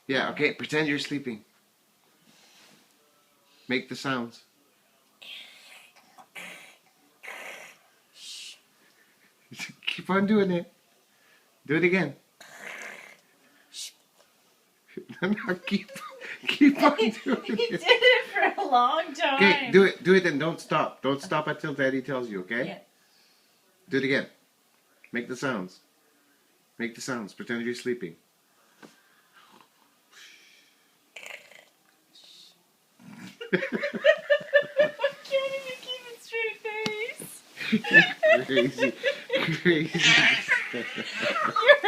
Yeah, okay, pretend you're sleeping. Make the sounds. Keep on doing it. Do it again. No, keep on doing He it. did it for a long time. Okay, do it and don't stop. Don't stop until Daddy tells you, okay? Yeah. Do it again. Make the sounds. Make the sounds. Pretend you're sleeping. I can't even keep a straight face. Crazy. Crazy. You're